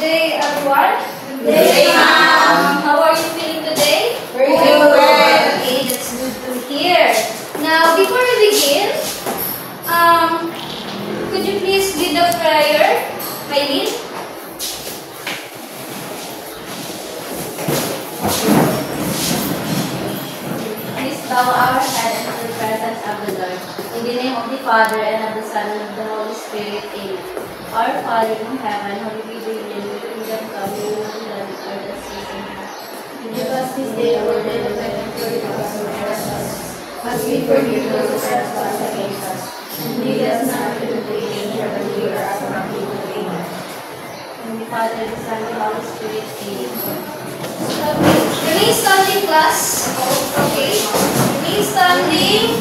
day, everyone. Good day, ma'am. How are you feeling today? Very good. Okay, that's good to hear. Now, before we begin, could you please lead the prayer, Maylin? Please bow our heads in the presence of the Lord. In the name of the Father, and of the Son, and of the Holy Spirit. Amen. Our Father in heaven, hallowed be thy name. Your kingdom come, your will be done on earth as it is in heaven. Give us this day our daily bread, and forgive us our trespasses, as we forgive those who trespass against us. And lead us not into temptation, but deliver us from evil. Amen. In the Father, the Son, and the Holy Spirit. Amen. Okay, remain standing, class. Okay, remain standing.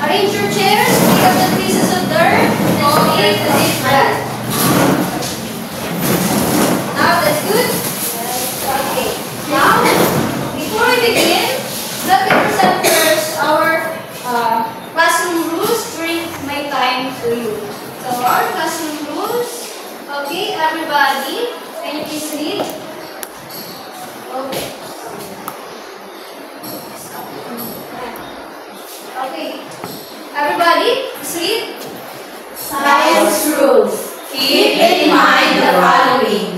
Arrange your chairs, pick up the pieces of dirt, and take a deep breath. Now that's good? Okay. Now, before we begin, let me present first our classroom rules during my time to you. So our classroom rules. Okay, everybody, can you please read? Okay. Okay. Everybody, please read. Science rules. Keep in mind the following.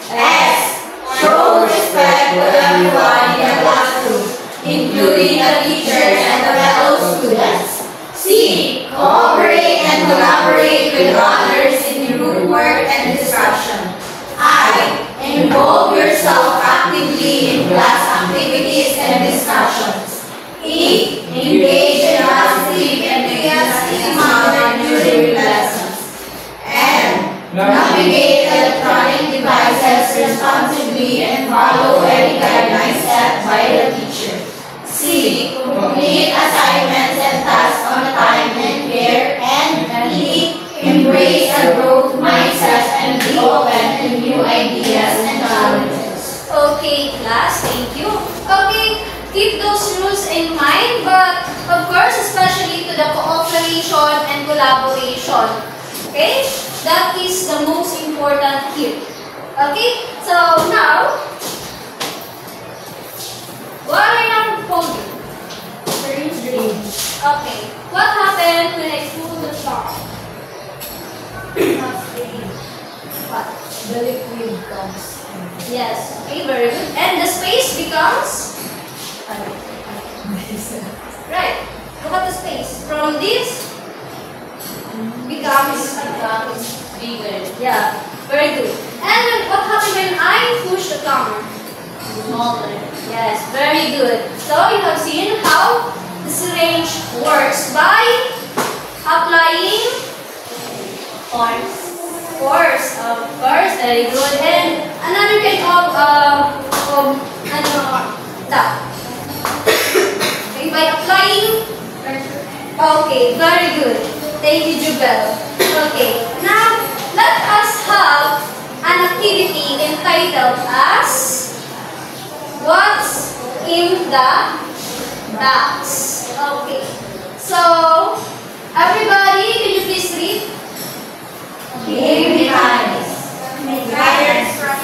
S. Show respect to everyone in the classroom, including the teachers and the fellow students. C. Cooperate and collaborate with others in group work and discussion. I. Involve yourself actively in class activities and discussions. E. Engage in a positive and enthusiastic manner during lessons. N. Navigate electronic devices responsibly and follow any guidelines set by the teacher. C. Complete assignments and tasks on time and care. And E. Embrace a growth mindset and be open to new ideas and challenges. Okay, class, thank you. Okay, keep those rules in mind, but of course, especially to the cooperation and collaboration. Okay, that is the most important here. Okay, so now, what are you now holding? Dream. Okay, what happened when I pulled the top? What? The liquid comes. Yes, okay, very good. And the space becomes? Right, look at the space. From this, becomes bigger. yeah, very good. And then what happened when I push the camera? Smaller. Yes, very good. So you have seen how the syringe works by applying force, of course, very good. And another kind of tap. Okay, by applying. Okay, very good. Thank you, Jubel. Okay, now let us have an activity entitled as What's in the Box? Okay, so everybody, can you please read? Game mechanics. Guidance from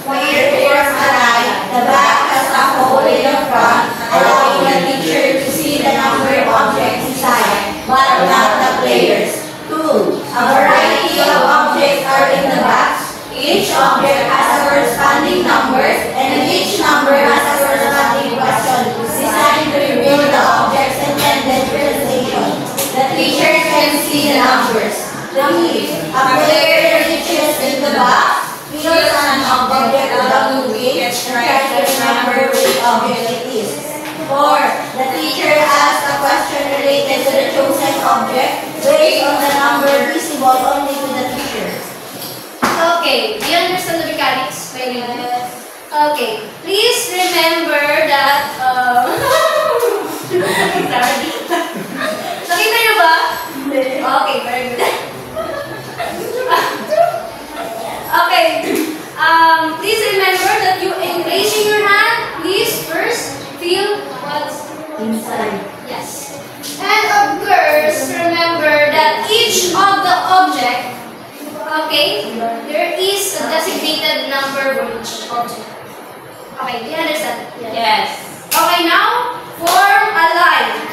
where forms alive. The back has a hole in the front, allowing the teacher to see the number of objects inside, but not the players. 2. A variety of objects are in the box. Each object has a corresponding number, and each number has a corresponding question designed to reveal the object's intended presentation. The teacher can see the numbers. 3. A player reaches in the box, feels an object without moving, and tries to remember which object it is. 4. The teacher asks a question related to the chosen object based on the number visible only to the teacher. Okay, do you understand the mechanics? Okay, please remember that nakita niyo ba? Okay, very good. Okay, please remember that you, in raising your hand, please first feel what's Inside. yes. And of course, remember that each of the object Okay, there is a designated number for each object. Okay, do you understand? Yes. Okay, now form a line.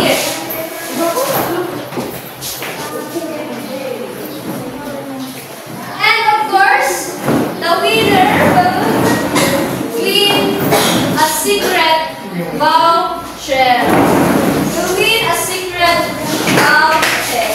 Here. And of course, the winner will win a secret voucher. To win a secret voucher.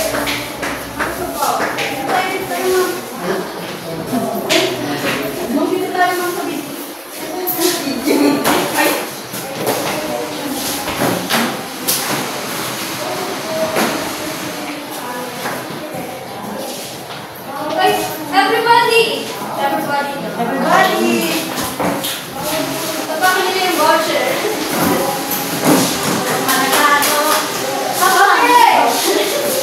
Okay, everybody. Tapakan nila yung voucher. Okay.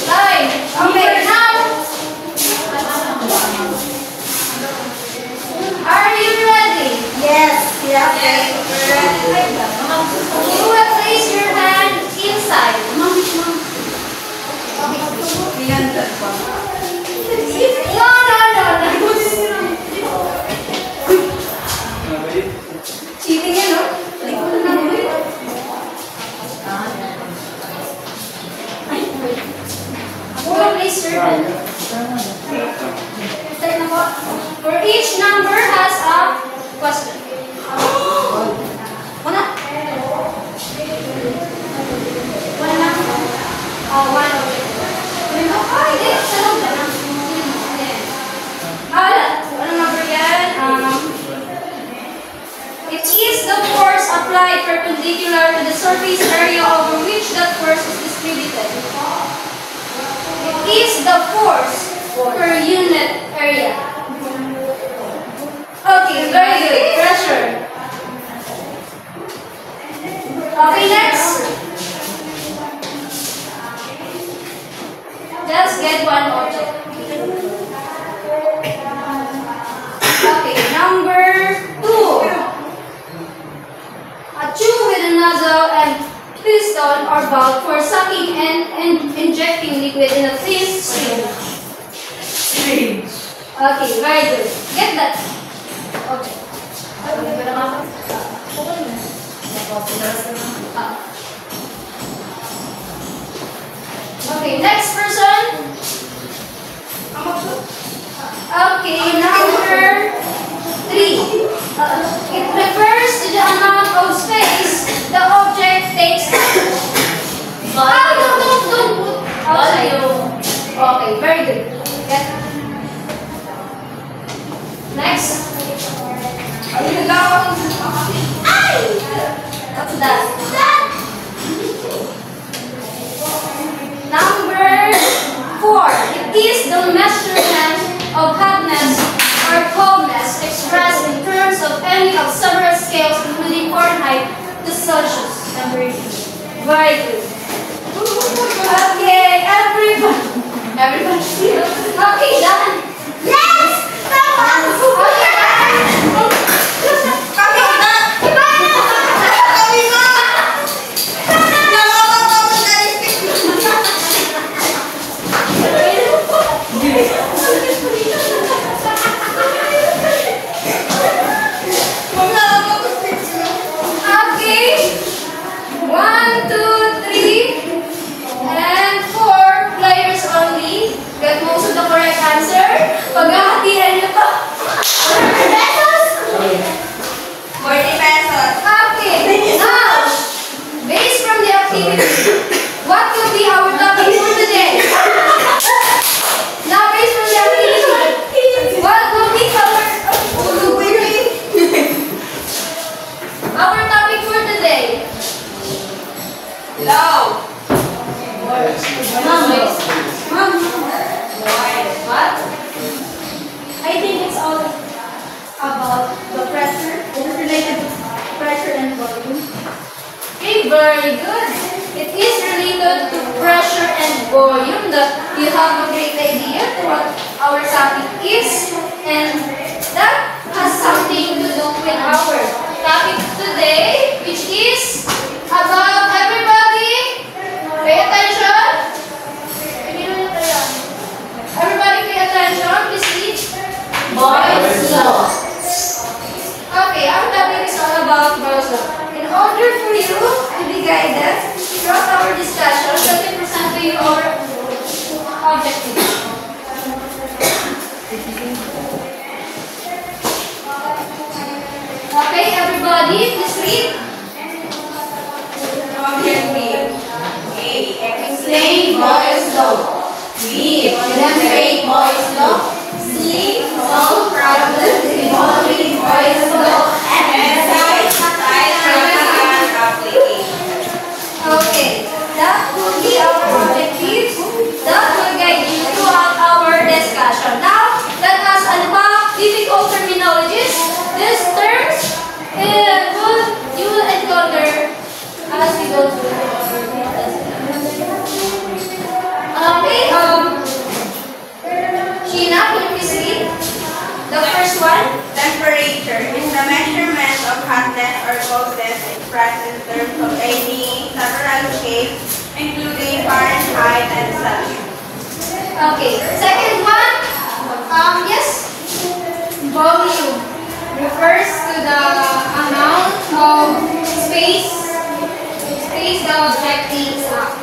Line. Okay, now. Are you ready? Yes. Okay. You will place your hand inside. No. Cheating yan, no? Likod na mo yun. You will place your hand. Start na po. For each number has a question. Una. One object. Ay, di. Sa loob na lang. Wala. Anong number yan? It is the force applied perpendicular to the surface area over which that force is distributed. It is the force per unit area. Okay, very good. Pressure. Okay, next. Just get one object. Okay, number 2. A tube with a nozzle and piston or valve for sucking and injecting liquid in a thin stream. Okay, very good. Get that. Okay. Okay, next person. Okay, number 3. It refers to the amount of space the object takes up. Don't put outside. Okay, very good. Get. Next. What's that? Number 4. It is the measurement of hotness or coldness expressed in terms of any of several scales, including Fahrenheit to Celsius. Number 8. Very good. Okay, everybody. Okay, done. Yes! Okay. 1, 2, 3, and 4 players only. Get most of the correct answer. Paghahatian nyo to. 100 pesos? 40 pesos. Okay. Now, based from the activity, what will be our topic for today? Now, based from the activity, what will be our topic for today? Low. What? I think it's all about the pressure, related to pressure and volume. Okay, very good. It is related to pressure and volume that you have a great idea to what our topic is, and that has something to do with our topic today, which is about everybody. Pay attention. Everybody pay attention. objectives. Okay, everybody, please read. Objective. A. Explain Boyle's law. B. Demonstrate Boyle's law. C. Solve problems involving Boyle's law. And exercise practical application. Okay, that will be our objectives. That will guide you throughout our discussion. Now, let us unpack difficult terminologies. These terms you will encounter as we go through our Okay, Sheena, can you please read the first one? Temperature is the measurement of hotness or coldness expressed in terms of any several shapes, including Fahrenheit and Celsius. Okay, second one, yes, volume refers to the amount of space the object takes up.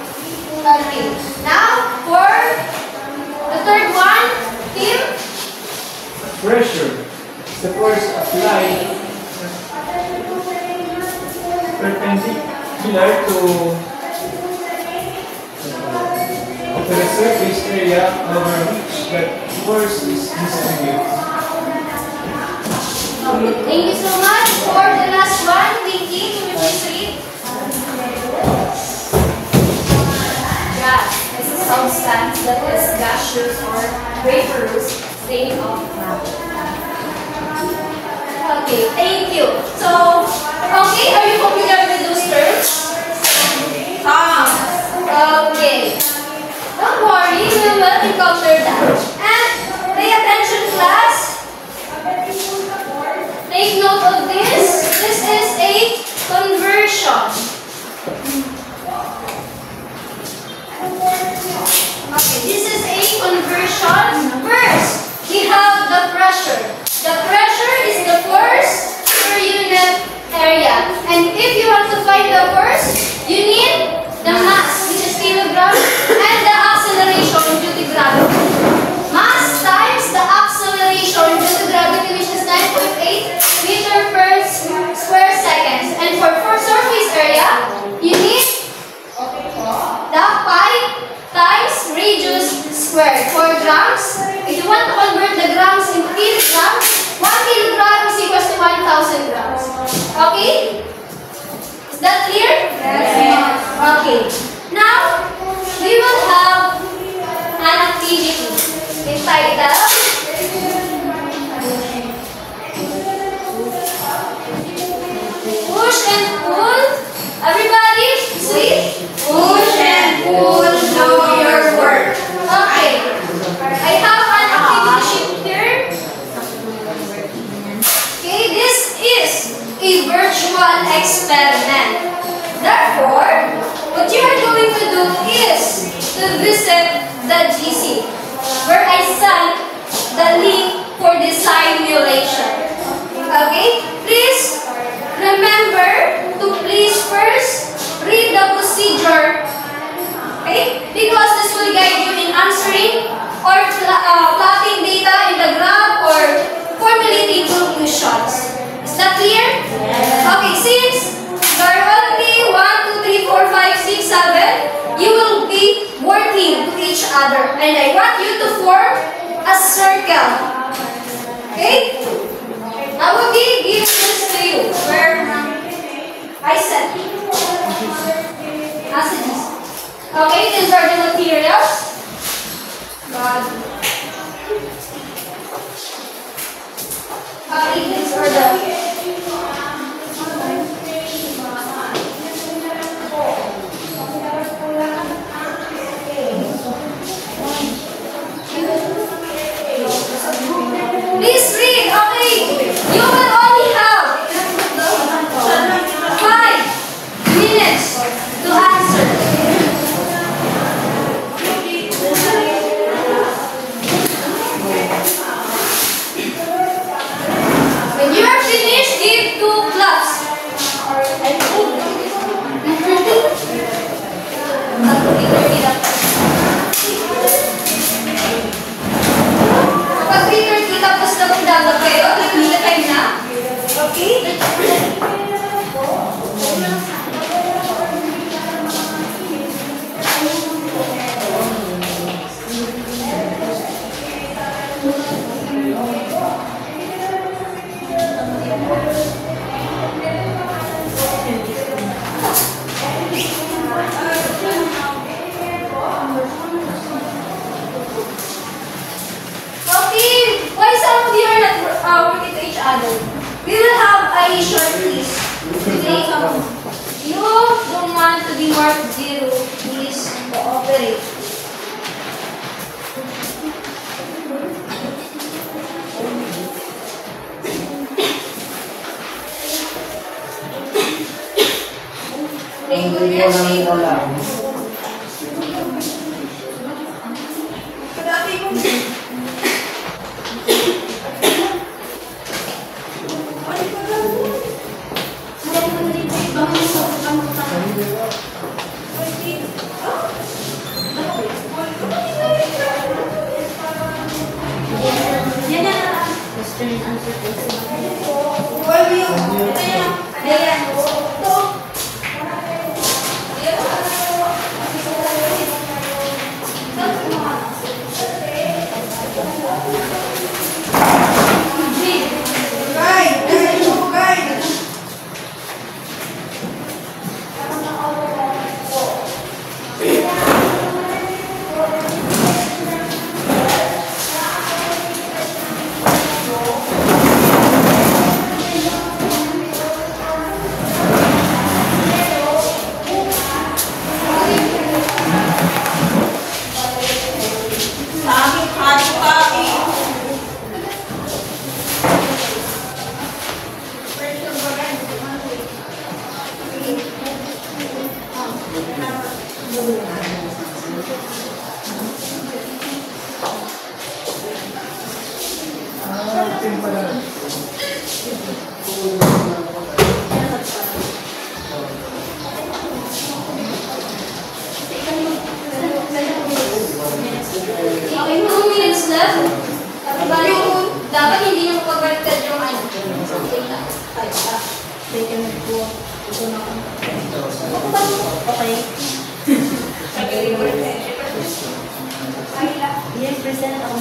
Okay, now for the third one, Tim. Pressure is the force applied perpendicular to the surface area over which that force is distributed. Okay, thank you so much. For the last one, Vicky, can you please read? Gas is a substance that is gaseous or vaporous state of matter. Okay, thank you. So, okay, are you familiar with those terms? Okay. Don't worry, we will encounter that. And pay attention, class. Take note of this. This is a conversion. Okay, this is a conversion. First, we have the pressure. The pressure is the force per unit area. And if you want to find the force, you need the mass, which is kilogram, and the acceleration due to gravity. Mass times the acceleration due to gravity, which is 9.8 meter per square seconds. And for surface area, you need the pi times radius squared. For grams, if you want to convert the grams into kilograms, 1 kilogram is equal to 1,000 grams. Okay? Is that clear? Yes. Okay. Now, we will have an activity entitled Push and Pull. Everybody, see? Push and pull, know your work. Okay. I have an activity sheet here. Okay, this is a virtual experiment. Therefore, what you are going to do is to visit the GC, where I sent the link for the simulation. Okay? Please remember to please first read the procedure. Okay? Because this will guide you in answering or plotting data in the graph or formulating conclusions. Is that clear? Yes. Okay, since there are only 1, 2, 3, 4, 5, 6, 7, you will be working to each other. And I want you to form a circle. Okay? I will give this to you. Where I said. Messages. Okay, these are the materials. God. Okay, these are the please read, okay? You will only have 5 minutes to answer. When you are finished, Okay, why some of you are not working to each other? We will have a short quiz. Okay? You don't want to be marked 0, please cooperate. Hindi ko namin alam. Question and answer question. Okay, 2 minutes left. Bali, dapat hindi nyo mapag-verted yung ano. Okay. Yes, present ako.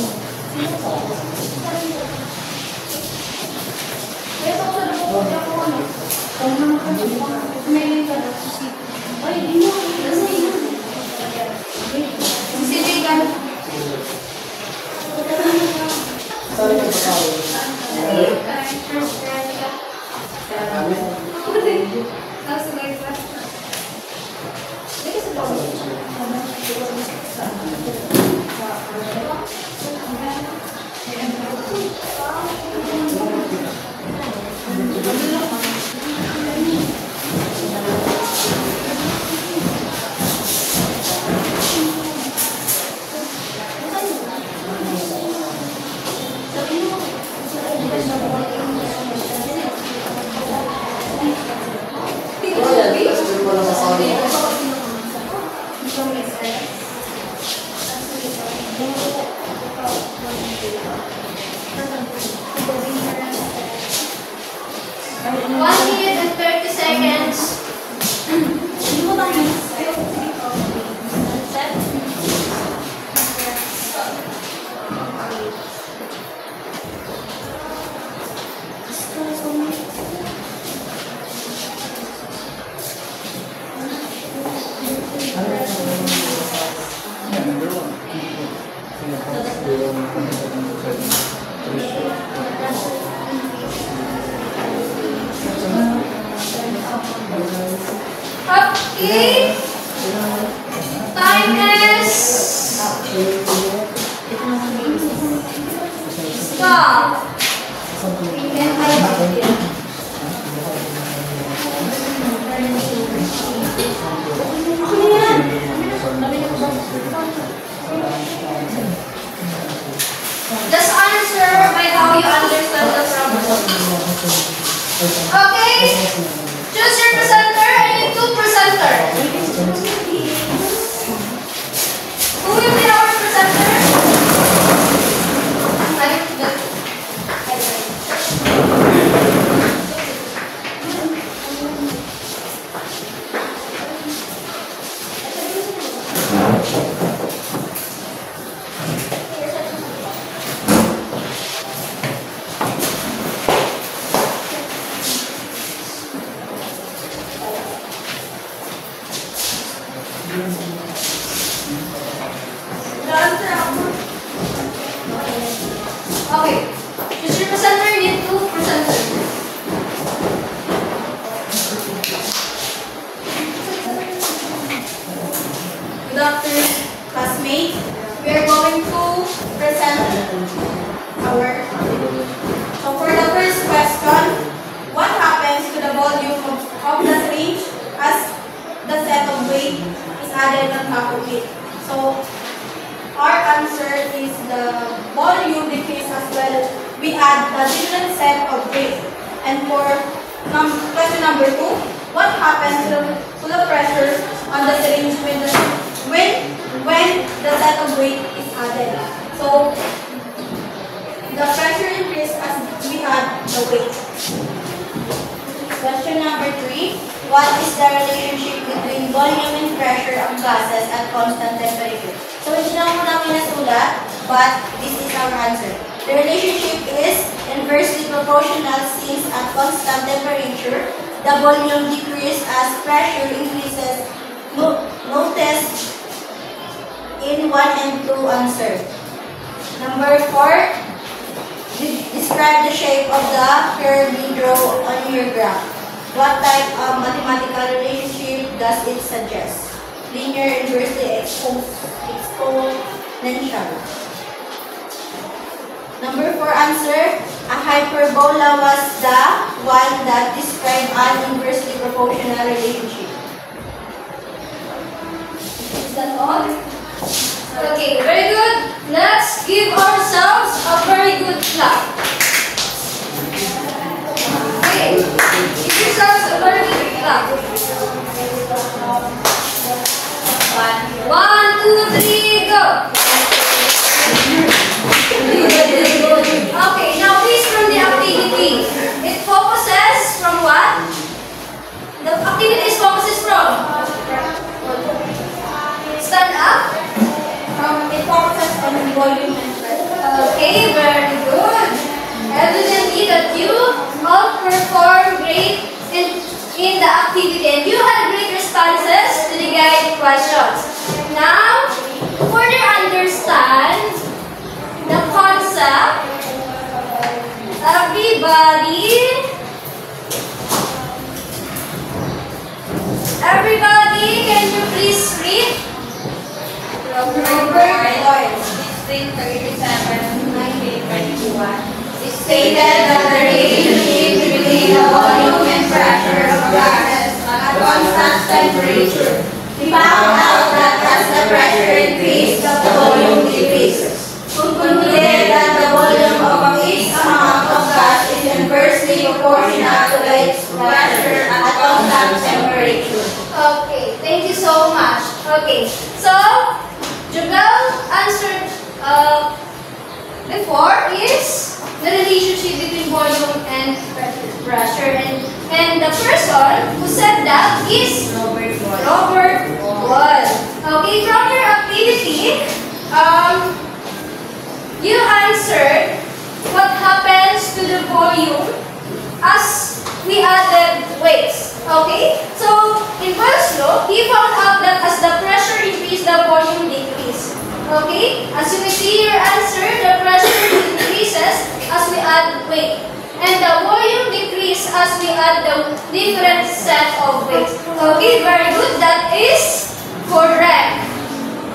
Okay. Time is stop. Just answer by how you understand the problem. Okay? Choose your presenter. I need 2 presenters. Who will be our presenter? Okay. Choose your presenter. You need two presenters. Good afternoon, classmates. We are going to present our. So for the first question, what happens to the volume of the syringe as the set of weight is added on top of it? So our answer is the volume decrease as well. We add the different set of weight. And for question number 2, what happens to the pressure on the syringe when the set of weight is added? So the pressure increases as we add the weight. Question number 3, what is the relationship between volume and pressure of gases at constant temperature? So hindi na mo namin nasulat, but this is our answer. The relationship is inversely proportional since at constant temperature, the volume decreases as pressure increases. Notice in 1 and 2 answer. Number 4, describe the shape of the curve we draw on your graph. What type of mathematical relationship does it suggest? Linear, inversely exponential. Number 4 answer, a hyperbola was the one that described an inversely proportional relationship. Is that all? Okay, very good. Let's give ourselves a very good clap. Okay, give yourselves a very good clap. 1, 2, 3, go. Okay, now please from the activity. It focuses from what? The activity focuses from? Stand up. It focuses on volume and pressure. Okay, very good. Evidently that you all performed great in the activity and you had great responses to the guided questions. Now, to further understand the concept, everybody, can you please read? Robert Boyle, 1637, 1921. it stated that the relationship between the volume and pressure of gases at constant temperature. We found out that as the pressure increased, the volume decreases. Concluded that the volume of each amount of gas is inversely proportional to its pressure at constant temperature. Okay, thank you so much. Okay, so Jubel answered before is the relationship between volume and pressure. And the person who said that is Robert Boyle. Okay, from your activity, you answered what happens to the volume as we added weights. Okay, so in Boyle's law, he found out that as the pressure increased, the volume decreased. Okay, as you can see your answer, the pressure increases as we add weight. And the volume decreases as we add the different set of weights. Okay, very good. That is correct.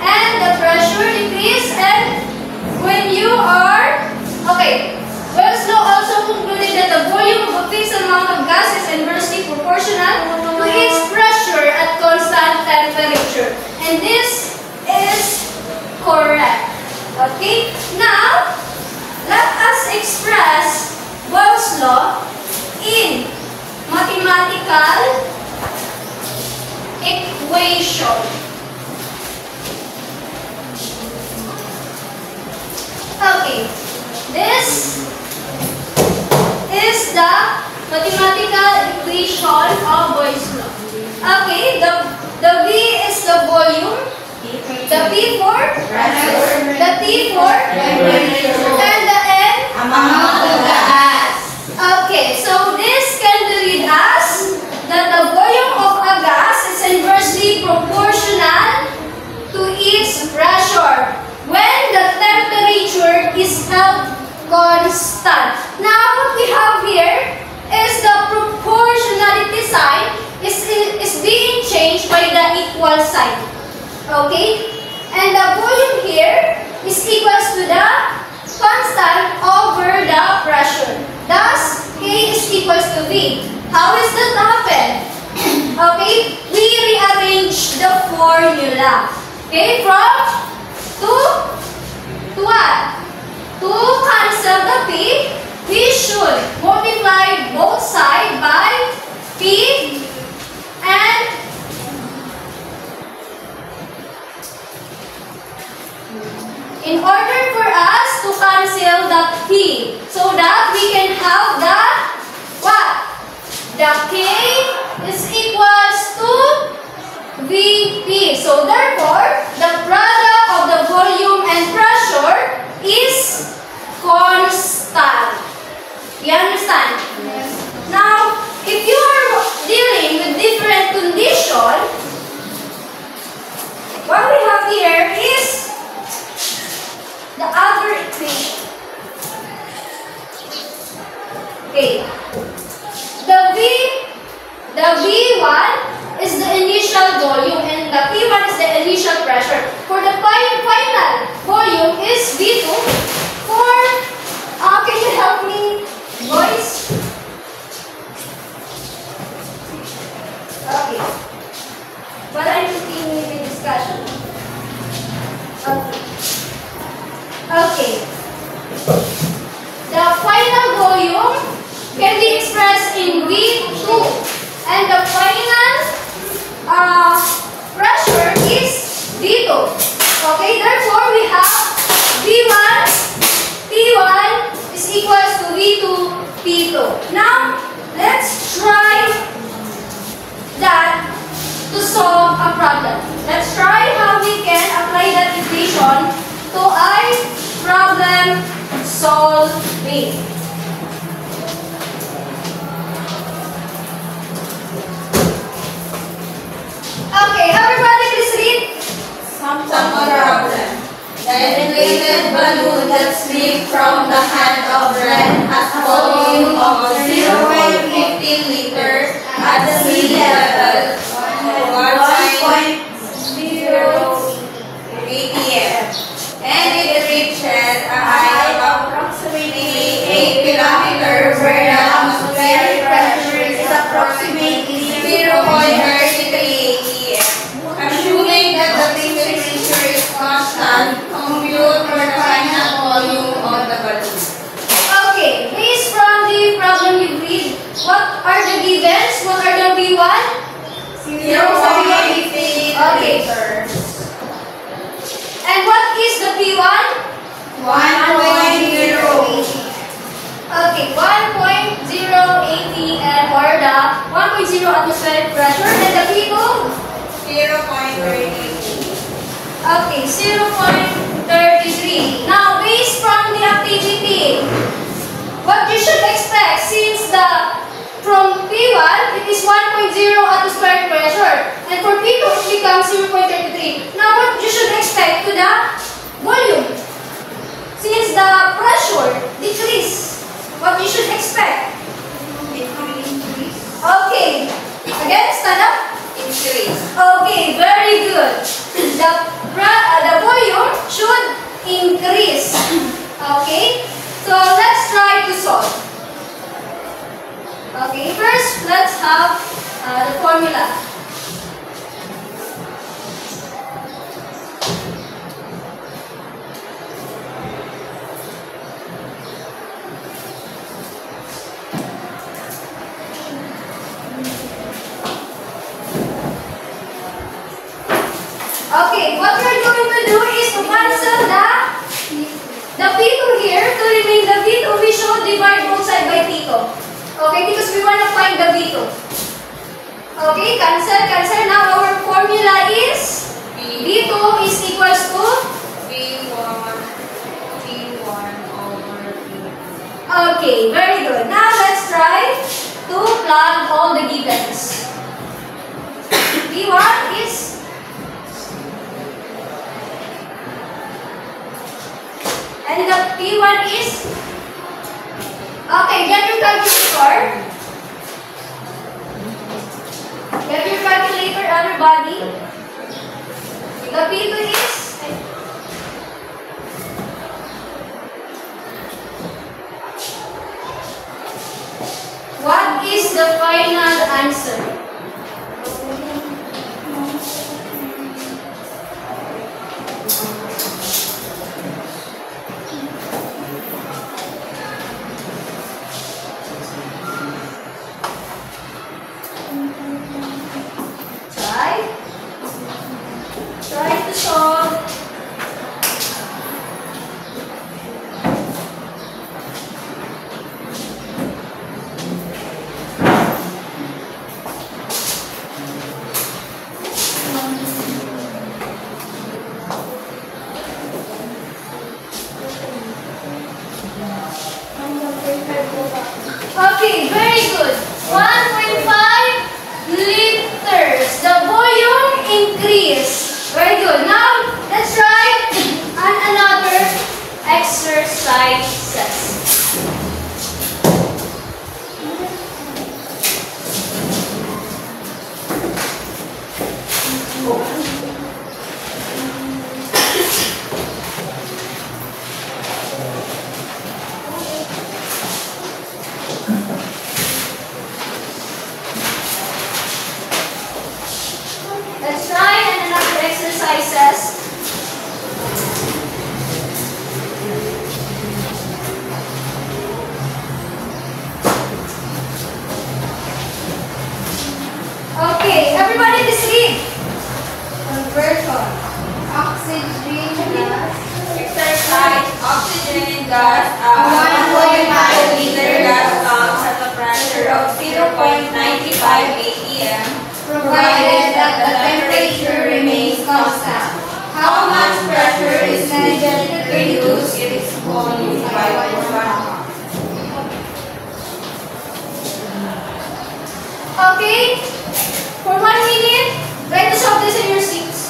And the pressure decreases and when you are, okay, Boyle's law also concluded that the volume of a fixed amount of gas is inversely proportional to its pressure at constant temperature. And this is correct. Okay? Now, let us express Boyle's law in mathematical equation. Okay. This is the mathematical equation of Boyle's law. Okay, the V is the volume, the P for pressure, the T for temperature, and the N amount of gas. Okay, so this can read as that the volume of a gas is inversely proportional to its pressure when the temperature is held constant. equal sign. Okay? And the volume here is equals to the constant over the pressure. Thus, K is equals to V. How is that happen? Okay, we rearrange the formula. Okay, from to what? To cancel the P, we should multiply both sides by P and in order for us to cancel the P so that we can have the what? The K is equals to Vp. So therefore, the product of the volume and pressure is constant. You understand? Yes. Now, if you are dealing with different condition, what we have here is the other equation. Okay. The V1 is the initial volume and the P1 is the initial pressure. For the final volume is V2. Can you help me, boys? Okay. What are you looking in the discussion? Okay. The final volume can be expressed in V2 and the final pressure is V2. Okay, therefore we have V1 P1 is equals to V2 P2. Now, let's try that to solve a problem. Let's try how we can apply that equation to a problem solving. Okay, everybody please read. Some problem. The inflated balloon that slipped from the hand of Ren has a volume of 0.15 liters at the sea level, 1.0 atm, and it reaches a height of approximately 8 kilometers where the atmospheric pressure is approximately 0.33 atm. Assuming that the temperature is constant, compute for the final volume of the balloon. Okay, based from the problem you read, what are the givens? What are the V1? 0.15 Okay. liters. And what is the P1? 1.0. Okay, 1.080 and or the 1.0 atmospheric pressure and the P2? 0.33. Okay, 0.33. Now, based from the activity, what you should expect since from P1, it is 1.0 atmospheric pressure. And for P2, it becomes 0.33. Now, what you should expect to the volume? Since the pressure decrease, what you should expect? Okay. Again, stand up. Increase. Okay, very good. The volume should increase. Okay, so let's try to solve. Okay, first let's have the formula. Okay, what we're going to do is to cancel the P2 here. To remain the V2, we should divide both sides by P2. Okay, because we want to find the V2. Okay, cancel. Now our formula is V2 is equals to V1 over P. Okay, very good. Now let's try to plug all the givens. V1 is and the P1 is okay, get your calculator. Get your calculator, everybody. The P2 is? What is the final answer? Try to solve. Okay, very good. 1.5 liters. The volume increase. Very good. Now, let's try another exercises. Let's try another exercises. Okay, everybody please read. Conversion. Oxygen gas. Exercise. Oxygen gas, 1.5 liter gas pumps at a pressure of 0.95 atm, provided that the temperature remains constant. How much pressure is needed to reduce its volume by 1 Okay, for 1 minute, try to solve this in your seats.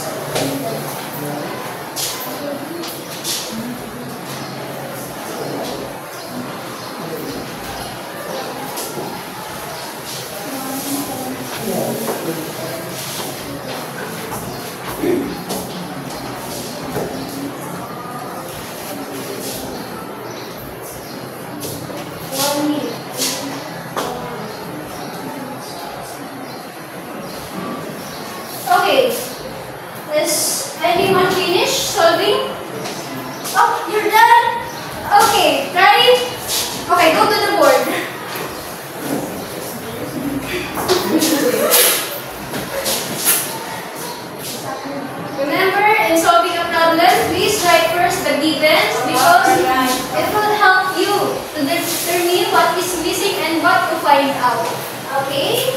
Okay, is anyone finished solving? Oh, you're done? Okay, try. Okay, go to the board. Remember, in solving a problem, please write first the givens because it will help you to determine what is missing and what to find out. Okay?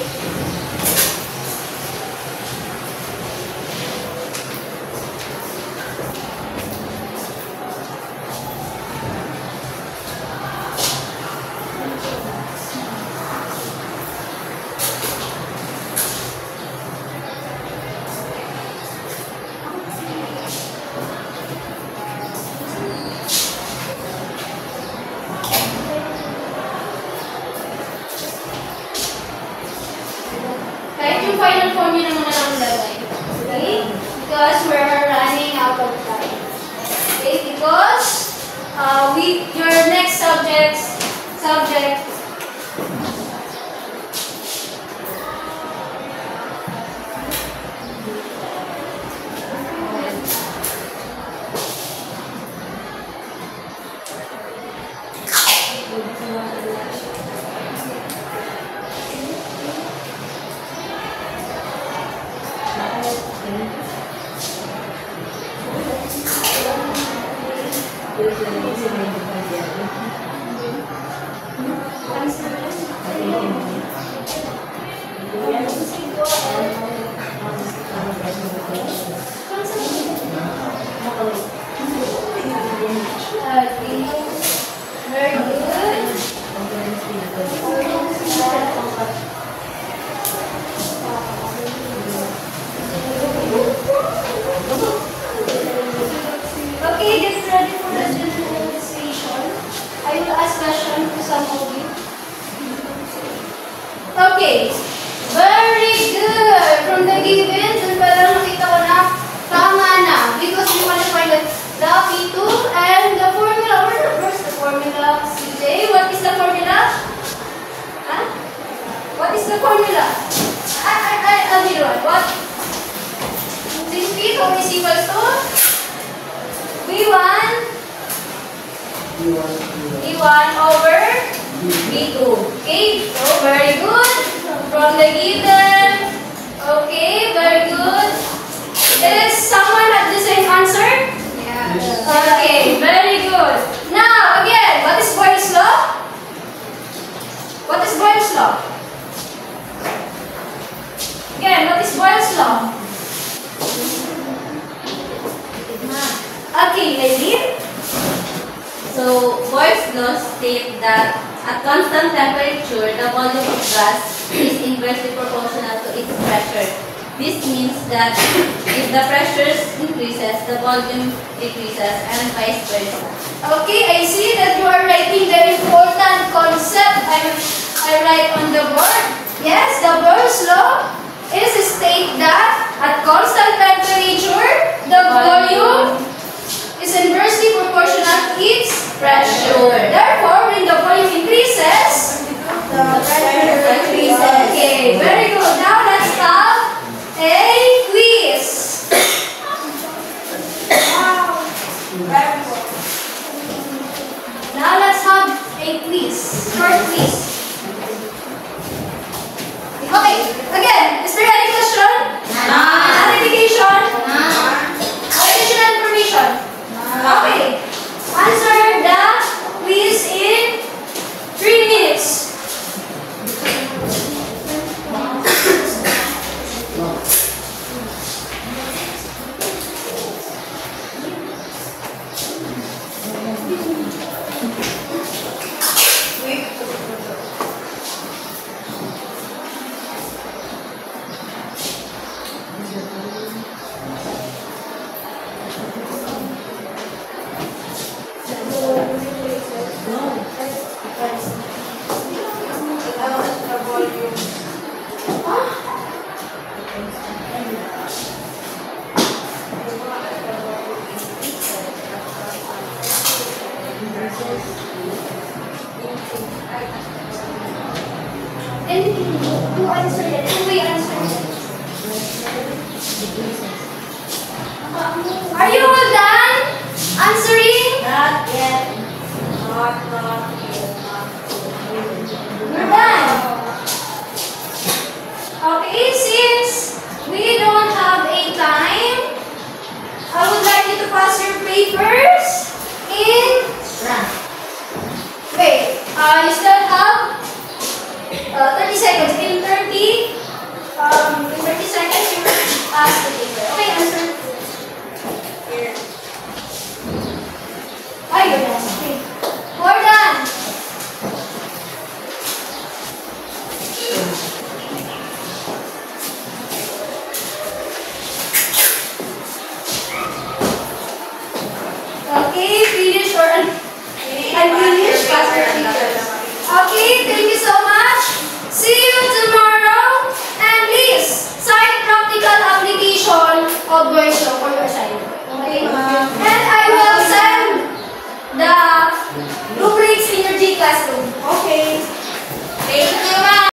Kahit yung final form yun ang muna lang lagay. Okay? Because we're running out of time. Okay? Because your next subject very good. Okay, get ready for the generalization. I will ask questions to some of you. Okay, very good. From the givens, and parang nakita ko na tama B1 over B2. Okay, so very good. From the given. Okay, very good. Is someone have the same answer? Yeah. Okay, very good. Now, again, what is Boyle's law? What is Boyle's law? Again, what is Boyle's law? Okay, Aileen. So, Boyle's law states that at constant temperature, the volume of gas is inversely proportional to its pressure. This means that if the pressure increases, the volume decreases, and vice versa. Okay, I see that you are writing the important concept I write on the board. Yes, the Boyle's law is state that at constant temperature, the volume is inversely proportional to its pressure. Therefore, when the volume increases, The pressure increases. okay, very good. Now let's have a quiz. Now let's have a quiz. Short quiz. Okay, again, is there any question? Clarification? Additional information? Okay. Answer the quiz in 3 minutes. And who answered it? Who we answered it? Are you all done answering? Not yet. Not